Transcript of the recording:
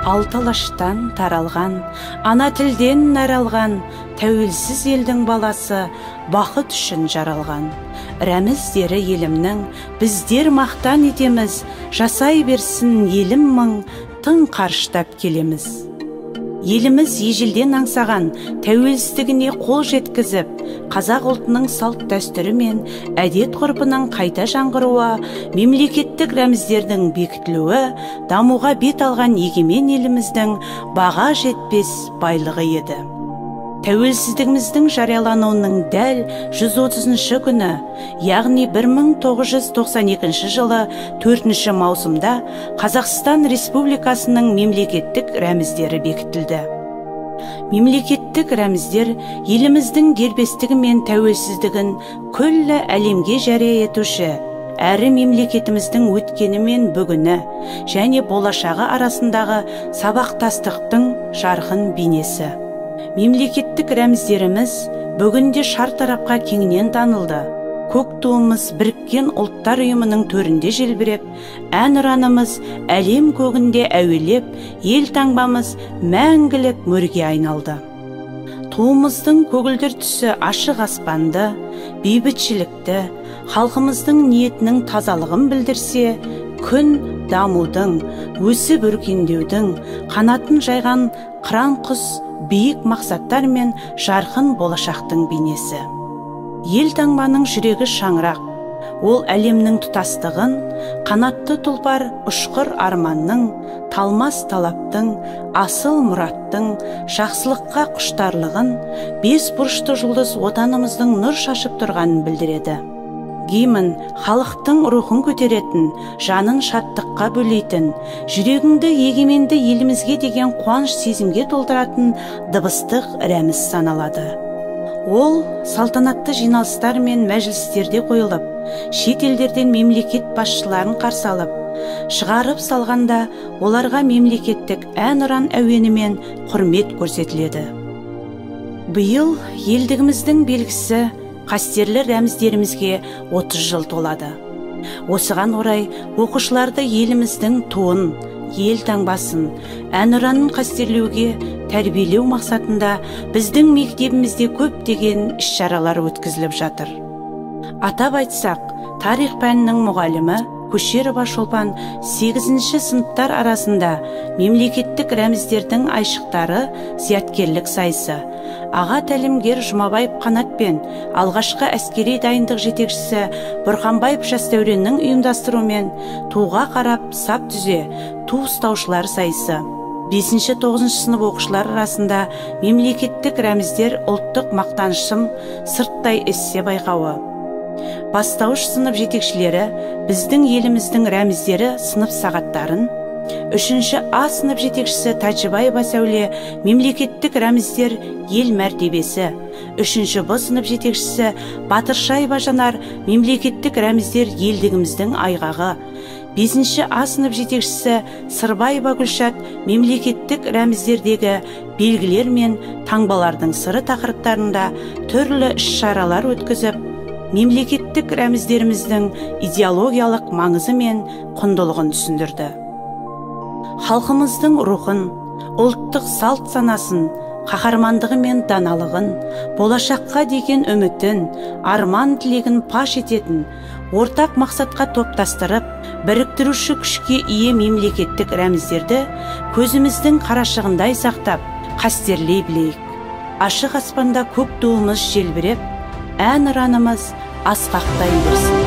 Алталаштан таралған, ана тілден наралған, тәуелсіз елдің баласы бақыт үшін жаралған. Рәміздері елімнің, біздер мақтан етеміз, жасай берсін елім мың, тың қарыштап келеміз. Еліміз ежелден аңсаған, тәуелсіздігіне қол жеткізіп, қазақ ұлтының салт дәстүрі мен әдет ғұрпының қайта жаңғыруы, мемлекеттік рәміздердің бекітілуі, дамуға бет алған егемен еліміздің баға жетпес байлығы еді. Тәуелсіздігіміздің жариялануының дәл 130 күні, яғни 1992 жылы 4 маусымда Қазақстан Республикасының мемлекеттік рәміздері бекітілді. Мемлекеттік рәміздер еліміздің дербестігі мен тәуелсіздігін күллі әлемге жария етуші, әрі мемлекетіміздің өткені мен бүгіні және болашағы арасындағы сабақтастықтың жарқын бейнесі. Мемлекеттік рәміздеріміз бүгінде шартарапқа кеңінен танылды. Көк туымыз Біріккен ұлттар ұйымының төрінде желбіреп, әнұранымыз әлем көгінде әуелеп, ел таңбамыз мәңгілік мөрге айналды. Туымыздың көгілдір түсі ашық аспанды, бейбітшілікті, халқымыздың ниетінің тазалығын білдірсе, күн дамудың, өсіп өркендеудің, қанатын жайған қыран құс биік мақсаттар мен жарқын болашақтың бейнесі. Ел таңбаның жүрегі шаңырақ, ол әлемнің тұтастығын, қанатты тұлпар ұшқыр арманның, талмас талаптың, асыл мұраттың, жақсылыққа құштарлығын, бес бұрышты жұлдыз отанымыздың нұр шашып тұрғанын білдіреді. Гимн халықтың рухын көтеретін, жанын шаттыққа бөлейтін, жүрегіңді егеменді елімізге деген қуаныш сезімге толтыратын дыбыстық рәміз саналады. Ол салтанатты жиналыстар мен мәжілістерде қойылып, шет елдерден мемлекет басшыларын қарсы алып, шығарып салғанда оларға мемлекеттік әнұран әуенімен құрмет көрсетіледі. Биыл елдігіміздің белгісі қастерлі рәміздерімізге 30 жыл толады. Осыған орай оқушыларды еліміздің туын, ел таңбасын, әнұранын қастерлеуге тәрбиелеу мақсатында біздің мектебімізде көптеген іс-шаралар өткізіліп жатыр. Атап айтсақ, тарих пәнінің мұғалімі Көшерова Шолпан 8-ші сыныптар арасында мемлекеттік рәміздердің айшықтары зияткерлік сайысы, аға тәлімгер Жұмабаев Қанат пен алғашқы әскери дайындық жетекшісі Бұрханбаев Жастәуреннің ұйымдастыруымен туға қарап сап түзе ту ұстаушылар сайысы, 5-9 сынып оқушылар арасында мемлекеттік рәміздер ұлттық мақтанышым сырттай эссе байқауы, бастауыш сынып жетекшілері біздің еліміздің рәміздері сынып сағаттарын, 3-ші А сынып жетекшісі Тәжібаева Сәуле мемлекеттік рәміздер ел мәртебесі, 3-ші Б сынып жетекшісі Батыршаева Жанар мемлекеттік рәміздер елдігіміздің айғағы, 5-ші А сынып жетекшісі Сырбаева Гүлшат мемлекеттік рәміздердегі белгілер мен таңбалардың сыры тақырыптарында түрлі іс-шаралар өткізіп, мемлекеттік рәміздеріміздің идеологиялық маңызы мен құндылығын түсіндірді. Халқымыздың рухын, ұлттық салт санасын, қаһармандығы мен даналығын, болашаққа деген үмітін, арман тілегін паш ететін, ортақ мақсатқа топтастырып, біріктіруші күшке ие мемлекеттік рәміздерді көзіміздің қарашығындай сақтап, қастерлей білейік. Ашық аспанда көк туымыз желбіреп, әнұранымыз асқақтай берсін.